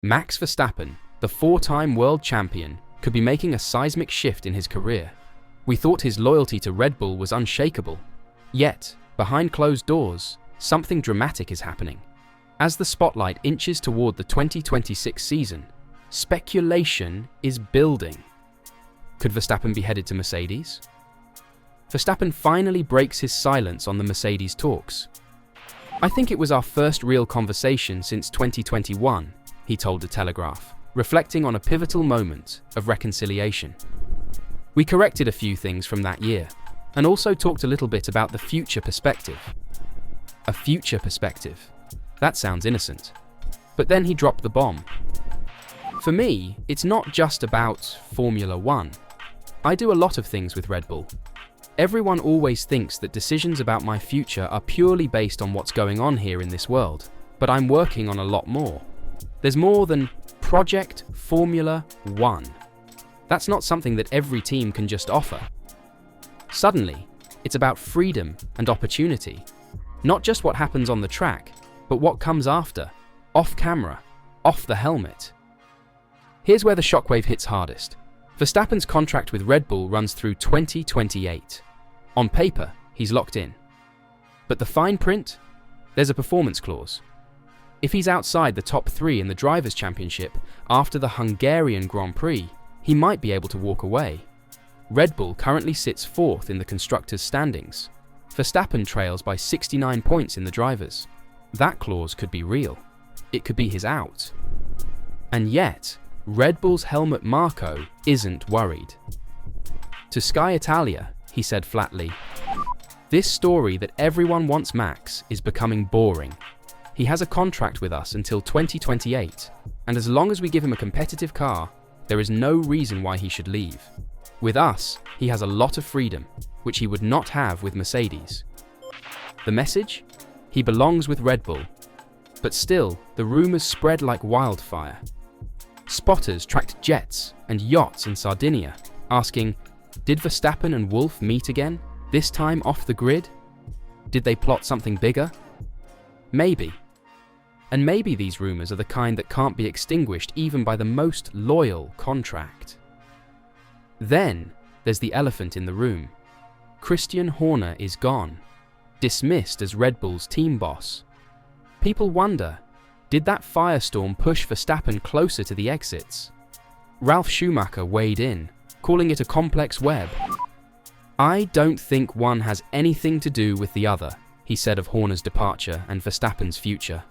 Max Verstappen, the four-time world champion, could be making a seismic shift in his career. We thought his loyalty to Red Bull was unshakable. Yet, behind closed doors, something dramatic is happening. As the spotlight inches toward the 2026 season, speculation is building. Could Verstappen be headed to Mercedes? Verstappen finally breaks his silence on the Mercedes talks. "I think it was our first real conversation since 2021, he told The Telegraph, reflecting on a pivotal moment of reconciliation. "We corrected a few things from that year, and also talked a little bit about the future perspective." A future perspective. That sounds innocent. But then he dropped the bomb. "For me, it's not just about Formula One. I do a lot of things with Red Bull. Everyone always thinks that decisions about my future are purely based on what's going on here in this world, but I'm working on a lot more. There's more than Project Formula One. That's not something that every team can just offer. Suddenly, it's about freedom and opportunity. Not just what happens on the track, but what comes after, off camera, off the helmet." Here's where the shockwave hits hardest. Verstappen's contract with Red Bull runs through 2028. On paper, he's locked in. But the fine print? There's a performance clause. If he's outside the top three in the Drivers' Championship after the Hungarian Grand Prix, he might be able to walk away. Red Bull currently sits fourth in the Constructors' standings. Verstappen trails by 69 points in the Drivers'. That clause could be real. It could be his out. And yet, Red Bull's Helmut Marko isn't worried. To Sky Italia, he said flatly, "This story that everyone wants Max is becoming boring. He has a contract with us until 2028, and as long as we give him a competitive car, there is no reason why he should leave. With us, he has a lot of freedom, which he would not have with Mercedes." The message? He belongs with Red Bull. But still, the rumors spread like wildfire. Spotters tracked jets and yachts in Sardinia, asking, did Verstappen and Wolff meet again, this time off the grid? Did they plot something bigger? Maybe. And maybe these rumors are the kind that can't be extinguished even by the most loyal contract. Then, there's the elephant in the room. Christian Horner is gone, dismissed as Red Bull's team boss. People wonder, did that firestorm push Verstappen closer to the exits? Ralf Schumacher weighed in, calling it a complex web. "I don't think one has anything to do with the other," he said of Horner's departure and Verstappen's future.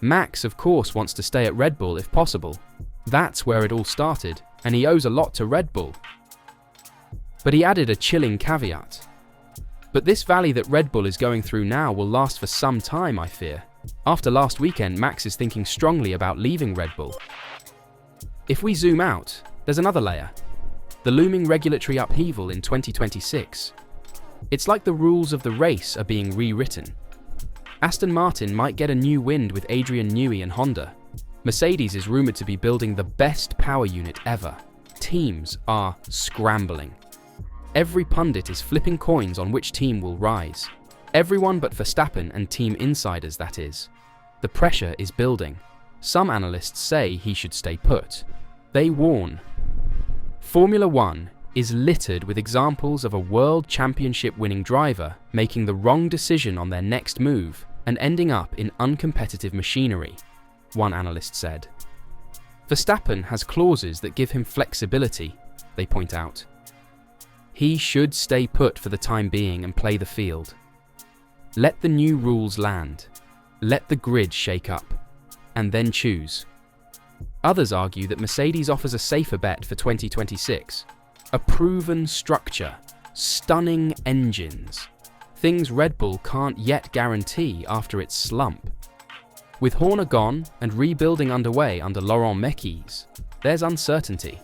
Max, of course, wants to stay at Red Bull if possible. That's where it all started, and he owes a lot to Red Bull. But he added a chilling caveat. "But this valley that Red Bull is going through now will last for some time, I fear. After last weekend, Max is thinking strongly about leaving Red Bull." If we zoom out, there's another layer. The looming regulatory upheaval in 2026. It's like the rules of the race are being rewritten. Aston Martin might get a new wind with Adrian Newey and Honda. Mercedes is rumored to be building the best power unit ever. Teams are scrambling. Every pundit is flipping coins on which team will rise. Everyone but Verstappen and team insiders, that is. The pressure is building. Some analysts say he should stay put. They warn. Formula One is littered with examples of a world championship-winning driver making the wrong decision on their next move and ending up in uncompetitive machinery, one analyst said. Verstappen has clauses that give him flexibility, they point out. He should stay put for the time being and play the field. Let the new rules land. Let the grid shake up. And then choose. Others argue that Mercedes offers a safer bet for 2026. A proven structure, stunning engines, things Red Bull can't yet guarantee after its slump. With Horner gone and rebuilding underway under Laurent Mekies, there's uncertainty.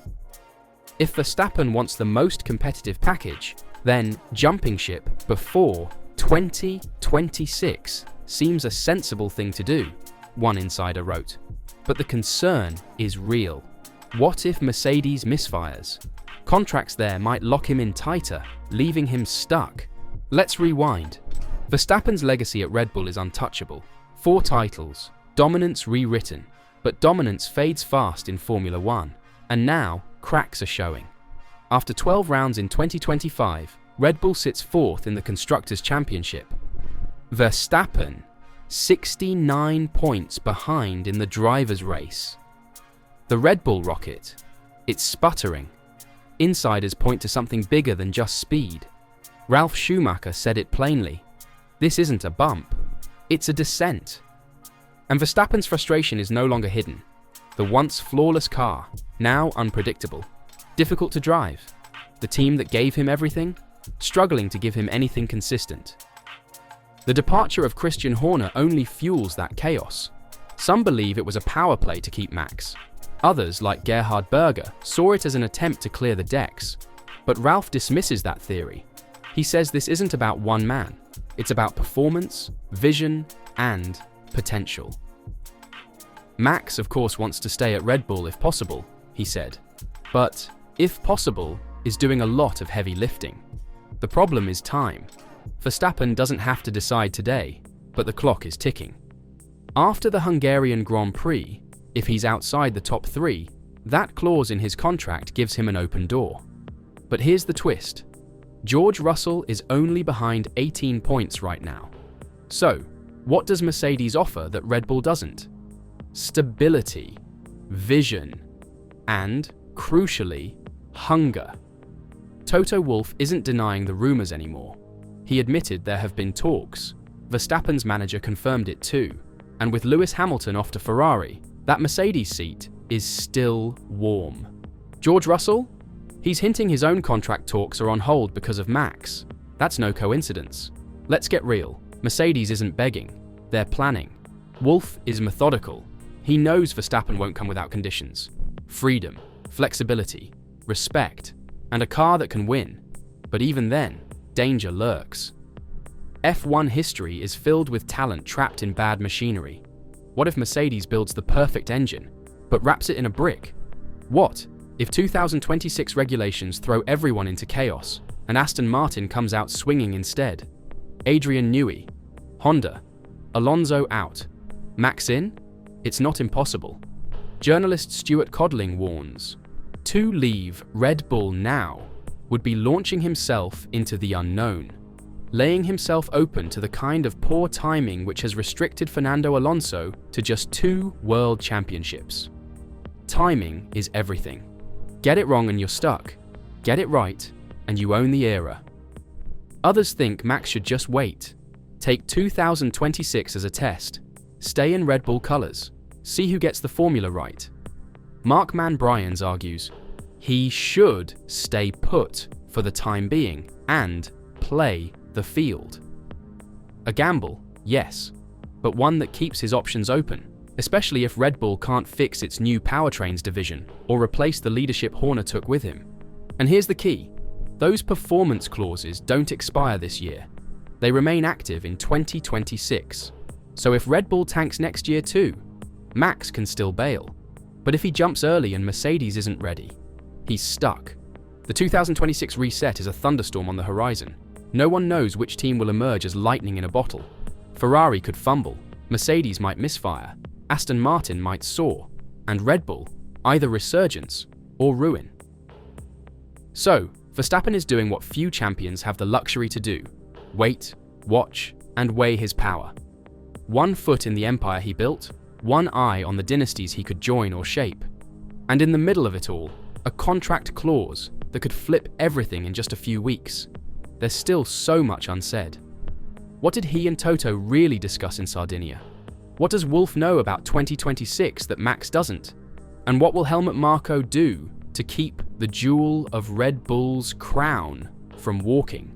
If Verstappen wants the most competitive package, then jumping ship before 2026 seems a sensible thing to do, one insider wrote. But the concern is real. What if Mercedes misfires? Contracts there might lock him in tighter, leaving him stuck. Let's rewind. Verstappen's legacy at Red Bull is untouchable. 4 titles, dominance rewritten. But dominance fades fast in Formula One, and now cracks are showing. After 12 rounds in 2025, Red Bull sits fourth in the Constructors' Championship. Verstappen, 69 points behind in the drivers' race. The Red Bull rocket, it's sputtering. Insiders point to something bigger than just speed. Ralf Schumacher said it plainly. This isn't a bump, it's a descent. And Verstappen's frustration is no longer hidden. The once flawless car, now unpredictable, difficult to drive. The team that gave him everything, struggling to give him anything consistent. The departure of Christian Horner only fuels that chaos. Some believe it was a power play to keep Max. Others, like Gerhard Berger, saw it as an attempt to clear the decks. But Ralf dismisses that theory. He says this isn't about one man. It's about performance, vision, and potential. Max, of course, wants to stay at Red Bull if possible, he said. But, if possible, is doing a lot of heavy lifting. The problem is time. Verstappen doesn't have to decide today, but the clock is ticking. After the Hungarian Grand Prix, if he's outside the top 3, that clause in his contract gives him an open door. But here's the twist. George Russell is only behind 18 points right now. So, what does Mercedes offer that Red Bull doesn't? Stability, vision, and, crucially, hunger. Toto Wolff isn't denying the rumors anymore. He admitted there have been talks. Verstappen's manager confirmed it too. And with Lewis Hamilton off to Ferrari, that Mercedes seat is still warm. George Russell? He's hinting his own contract talks are on hold because of Max. That's no coincidence. Let's get real. Mercedes isn't begging. They're planning. Wolff is methodical. He knows Verstappen won't come without conditions. Freedom, flexibility, respect, and a car that can win. But even then, danger lurks. F1 history is filled with talent trapped in bad machinery. What if Mercedes builds the perfect engine, but wraps it in a brick? What if 2026 regulations throw everyone into chaos, and Aston Martin comes out swinging instead? Adrian Newey, Honda, Alonso out, Max in? It's not impossible. Journalist Stuart Codling warns, to leave Red Bull now would be launching himself into the unknown, laying himself open to the kind of poor timing which has restricted Fernando Alonso to just 2 world championships. Timing is everything. Get it wrong and you're stuck. Get it right and you own the era. Others think Max should just wait. Take 2026 as a test. Stay in Red Bull colours. See who gets the formula right. Mark Mann-Bryans argues, he should stay put for the time being and play the field. A gamble, yes, but one that keeps his options open, especially if Red Bull can't fix its new powertrains division or replace the leadership Horner took with him. And here's the key. Those performance clauses don't expire this year. They remain active in 2026. So if Red Bull tanks next year too, Max can still bail. But if he jumps early and Mercedes isn't ready, he's stuck. The 2026 reset is a thunderstorm on the horizon. No one knows which team will emerge as lightning in a bottle. Ferrari could fumble, Mercedes might misfire, Aston Martin might soar, and Red Bull, either resurgence or ruin. So, Verstappen is doing what few champions have the luxury to do: wait, watch, and weigh his power. One foot in the empire he built, one eye on the dynasties he could join or shape. And in the middle of it all, a contract clause that could flip everything in just a few weeks. There's still so much unsaid. What did he and Toto really discuss in Sardinia? What does Wolff know about 2026 that Max doesn't? And what will Helmut Marko do to keep the jewel of Red Bull's crown from walking?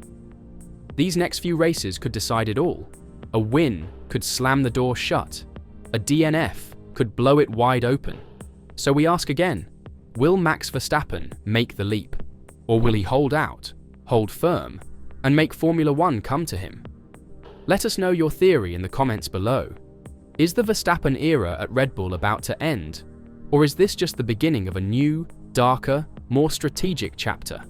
These next few races could decide it all. A win could slam the door shut. A DNF could blow it wide open. So we ask again, will Max Verstappen make the leap? Or will he hold out, hold firm, and make Formula One come to him? Let us know your theory in the comments below. Is the Verstappen era at Red Bull about to end? Or is this just the beginning of a new, darker, more strategic chapter?